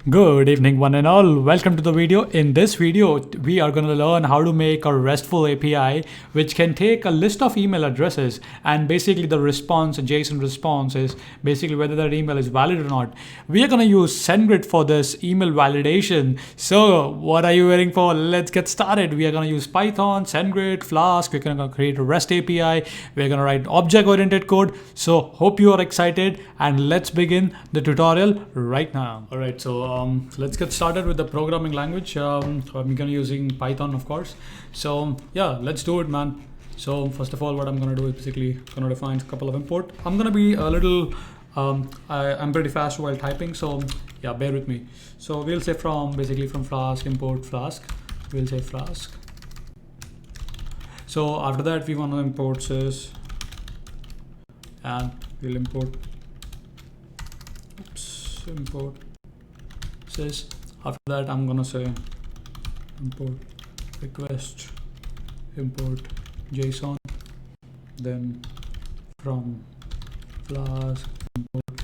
Good evening, one and all. Welcome to the video. In this video, we are going to learn how to make a RESTful API which can take a list of email addresses, and basically the response, JSON response, is basically whether that email is valid or not. We are going to use SendGrid for this email validation. So what are you waiting for? Let's get started. We are going to use Python, SendGrid, Flask. We're going to create a REST API. We're going to write object-oriented code. So hope you are excited, and let's begin the tutorial right now. All right, so let's get started with the programming language. I'm going to using Python, of course. So yeah, let's do it, man. So first of all, what I'm going to do is basically going to define a couple of import. I'm going to be a little, I'm pretty fast while typing, so yeah, bear with me. So we'll say from Flask, import Flask. We'll say Flask. So after that, we want to import sys, and we'll import sys. After that, I'm gonna say import request, import JSON, then from Flask import,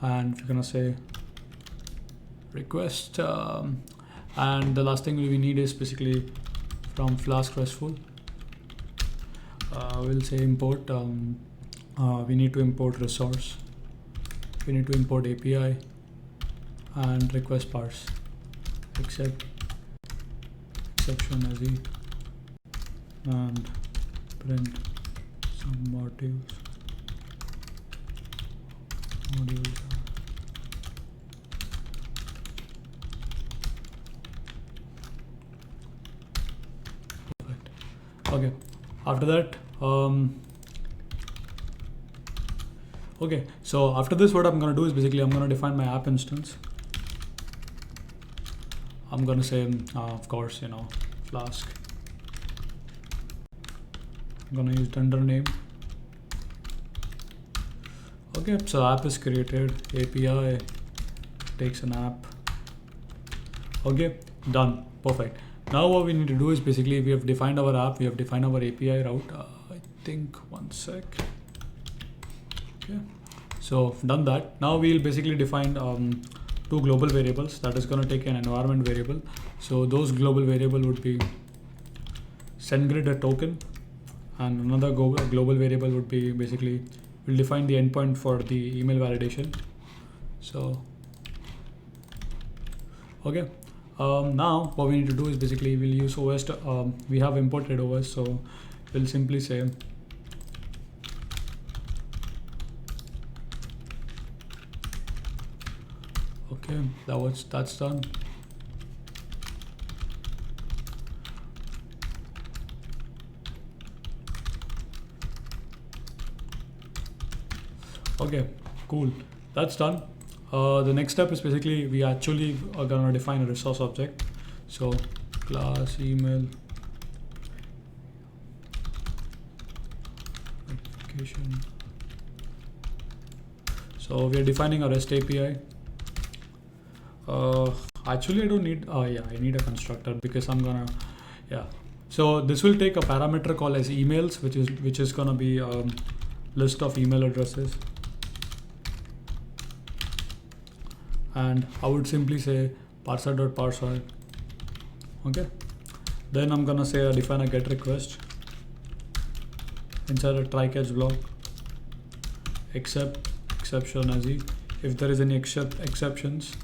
and we're gonna say request, and the last thing we need is basically from Flask RESTful. We'll say import, we need to import resource, we need to import API, and request parse, exception as e, and print some modules. Perfect. Okay, after that, okay, so after this, what I'm going to do is basically I'm going to define my app instance. I'm going to say, of course, Flask. I'm going to use vendor name. Okay, so app is created, API takes an app. Okay, done, perfect. Now what we need to do is basically we have defined our app, we have defined our API route. I think one sec. Okay, so done that. Now we'll basically define two global variables that is going to take an environment variable. So those global variable would be SendGrid a token, and another global variable would be basically we'll define the endpoint for the email validation. So okay, now what we need to do is basically we'll use OS to, we have imported OS, so we'll simply say okay, that's done. Okay, cool, that's done. The next step is basically we actually are gonna define a resource object. So class email application. So we are defining a REST API. Actually I don't need, yeah, I need a constructor because I'm gonna, yeah. So this will take a parameter called as emails, which is gonna be a list of email addresses. And I would simply say parser.parser. Okay. Then I'm gonna say define a get request inside a try catch block, exception as e. If there is any exceptions,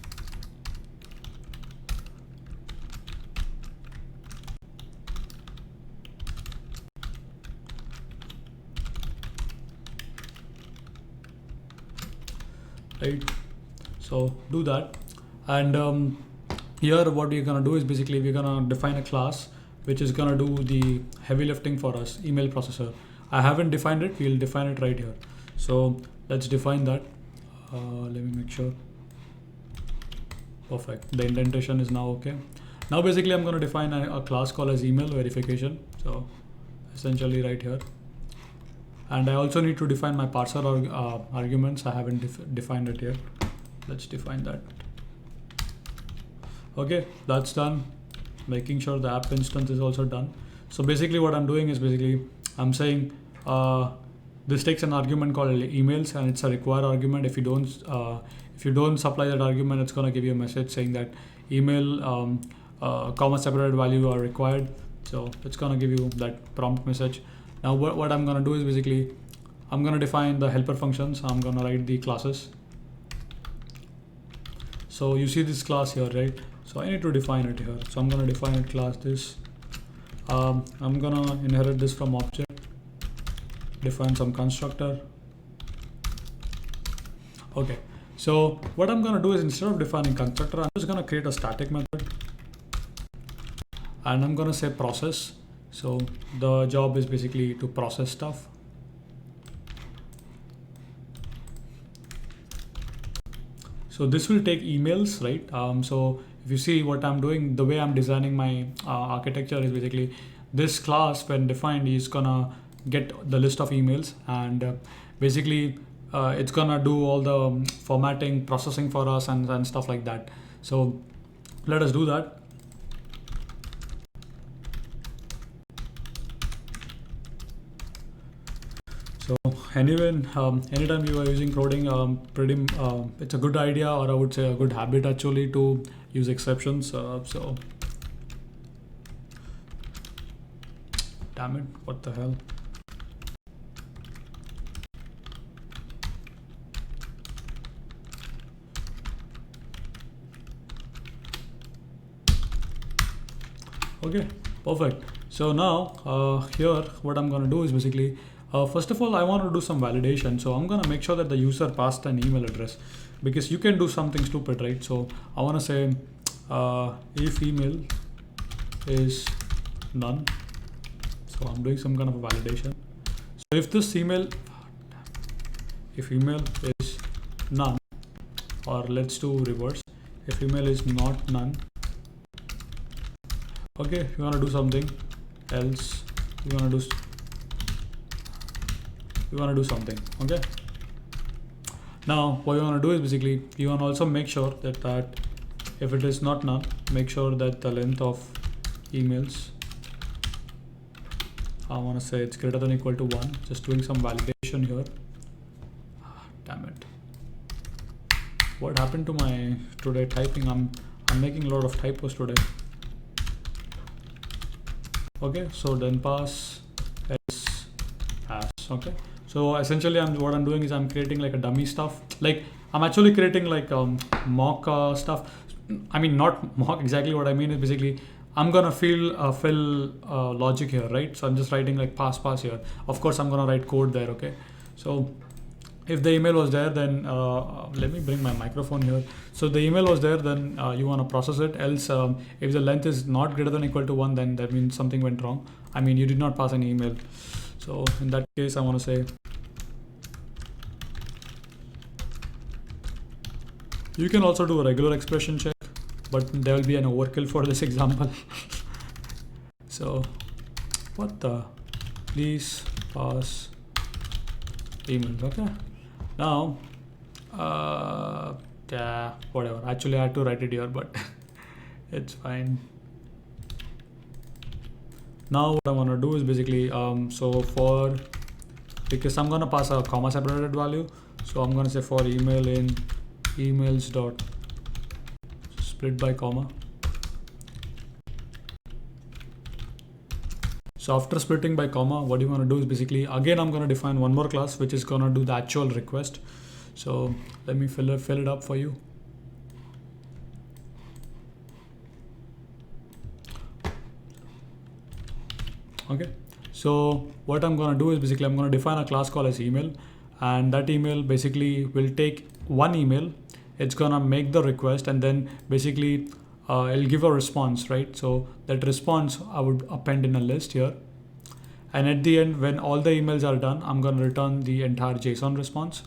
right? So do that, and here what we're gonna do is basically we're gonna define a class which is gonna do the heavy lifting for us, email processor. I haven't defined it, we'll define it right here. So let's define that. Let me make sure. Perfect, the indentation is now okay. Now basically I'm going to define a class called as email verification, so essentially right here. And I also need to define my parser arguments. I haven't defined it yet. Let's define that. Okay, that's done. Making sure the app instance is also done. So basically what I'm doing is basically I'm saying This takes an argument called emails, and it's a require argument. If If you don't supply that argument, it's going to give you a message saying that email comma separated value are required. So it's going to give you that prompt message. Now what I'm going to do is basically I'm going to define the helper functions. I'm going to write the classes. So you see this class here, right? So I need to define it here. So I'm going to define a class this. I'm going to inherit this from object, define some constructor. Okay, so what I'm going to do is instead of defining constructor, I'm just going to create a static method and I'm going to say process. So the job is basically to process stuff. So this will take emails, right? So if you see what I'm doing, the way I'm designing my architecture is basically this class when defined is gonna get the list of emails and basically it's gonna do all the formatting, processing for us and stuff like that. So let us do that. So anyway, anytime you are using coding, it's a good idea, or I would say a good habit actually, to use exceptions. So damn it, what the hell? Okay, perfect. So now here what I'm going to do is basically first of all I want to do some validation. So I'm going to make sure that the user passed an email address, because you can do something stupid, right? So I want to say if email is none. So I'm doing some kind of a validation. So if this email, if email is none, or let's do reverse, if email is not none. Okay, you want to do something else, you want to do something. Okay, now what you want to do is basically you want to also make sure that if it is not none, make sure that the length of emails, I want to say it's greater than or equal to 1. Just doing some validation here. Damn it, what happened to my today typing? I'm making a lot of typos today. Okay, so then pass else pass. Okay, so essentially what I'm doing is I'm creating like a dummy stuff. Like I'm actually creating like mock stuff. I mean, not mock, exactly what I mean is basically I'm gonna fill logic here, right? So I'm just writing like pass here. Of course I'm gonna write code there. Okay, so if the email was there, then let me bring my microphone here. So the email was there, then you want to process it. Else if the length is not greater than or equal to 1, then that means something went wrong. I mean, you did not pass an email. So in that case I want to say, you can also do a regular expression check, but there will be an overkill for this example. So what the, please pass emails. Okay, now yeah, whatever, actually I had to write it here, but it's fine. Now what I want to do is basically so for, because I'm going to pass a comma separated value, so I'm going to say for email in emails dot split by comma. So after splitting by comma, what you want to do is basically, again I'm going to define one more class which is going to do the actual request. So let me fill it up for you. Okay, so what I'm going to do is basically I'm going to define a class called as email, and that email basically will take one email, it's going to make the request, and then basically it'll give a response, right? So that response I would append in a list here, and at the end when all the emails are done, I'm going to return the entire JSON response,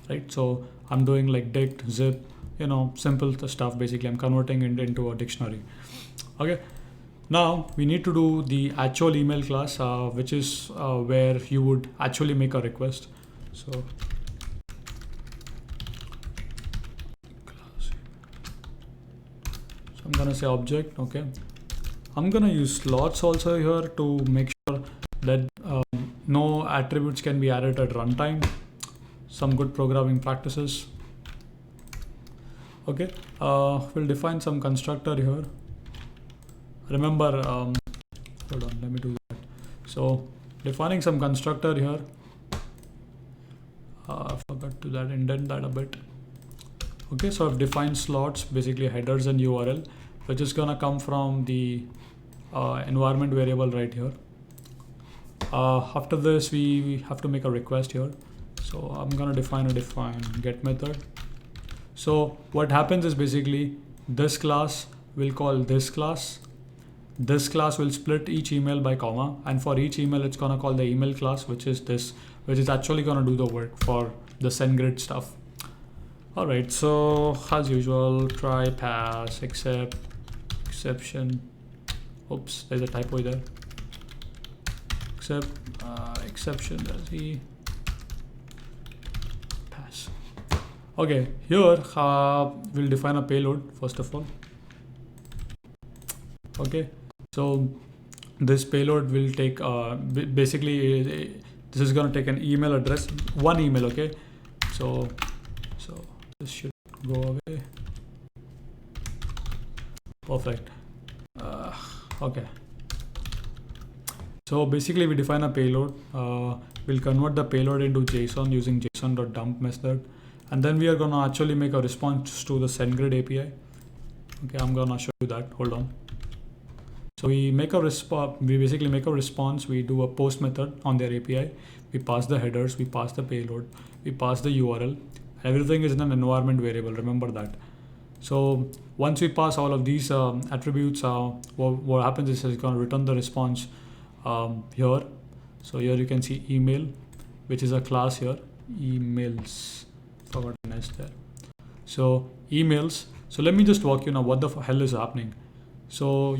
right? So I'm doing like dict, zip, you know, simple stuff. Basically I'm converting it into a dictionary. Okay, now we need to do the actual email class, which is where you would actually make a request. So I'm gonna say object. Okay, I'm gonna use slots also here to make sure that no attributes can be added at runtime. Some good programming practices. Okay, we'll define some constructor here. Remember, hold on, let me do that. So defining some constructor here. I forgot to that indent that a bit. Okay, so I've defined slots, basically headers and URL, which is gonna come from the environment variable right here. After this, we have to make a request here. So I'm gonna define get method. So what happens is basically this class will call this class. This class will split each email by comma, and for each email it's gonna call the email class, which is this, which is actually gonna do the work for the SendGrid stuff. All right, so as usual, try pass except exception. Oops, there's a typo there. Except exception, there's the pass. Okay, here we'll define a payload first of all. Okay, so this payload will take basically this is going to take an email address, one email. Okay, so this should go away. Perfect. Okay, so basically we define a payload. We'll convert the payload into JSON using json.dump method, and then we are going to actually make a response to the SendGrid API. Okay, I'm gonna show you that. Hold on. So we make a response. We basically make a response. We do a post method on their API. We pass the headers. We pass the payload. We pass the URL. Everything is in an environment variable. Remember that. So once we pass all of these attributes, what happens is it's going to return the response here. So here you can see email, which is a class here. Emails. Forgot an S there. So emails. So let me just walk you now. What the hell is happening? So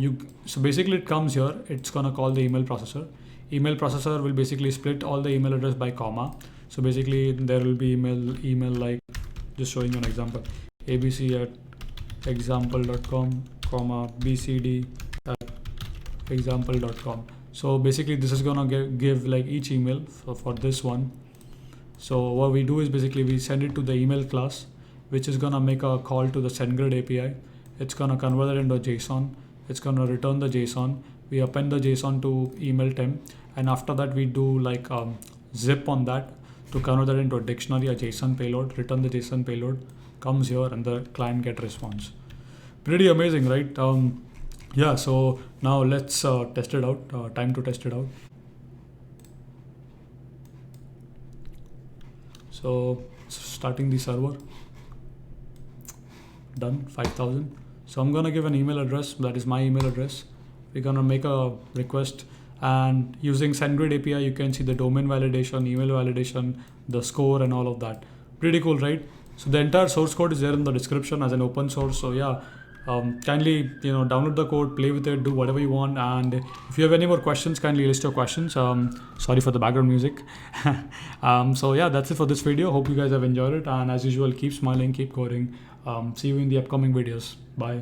basically it comes here. It's gonna call the email processor. Email processor will basically split all the email address by comma. So basically there will be email like, just showing you an example, abc@example.com, comma bcd@example.com. So basically this is gonna give like each email for this one. So what we do is basically we send it to the email class, which is gonna make a call to the SendGrid API. It's gonna convert it into a JSON. It's gonna return the JSON. We append the JSON to email temp, and after that we do like zip on that to convert that into a dictionary, a JSON payload. Return the JSON payload, comes here, and the client get response. Pretty amazing, right? Yeah. So now let's test it out. Time to test it out. So starting the server. Done. 5,000. So I'm gonna give an email address, that is my email address. We're gonna make a request, and using SendGrid API you can see the domain validation, email validation, the score, and all of that. Pretty cool, right? So the entire source code is there in the description as an open source. So yeah, kindly download the code, play with it, do whatever you want. And if you have any more questions, kindly list your questions. Sorry for the background music. So yeah, that's it for this video. Hope you guys have enjoyed it, and as usual, keep smiling, keep coding. See you in the upcoming videos. Bye.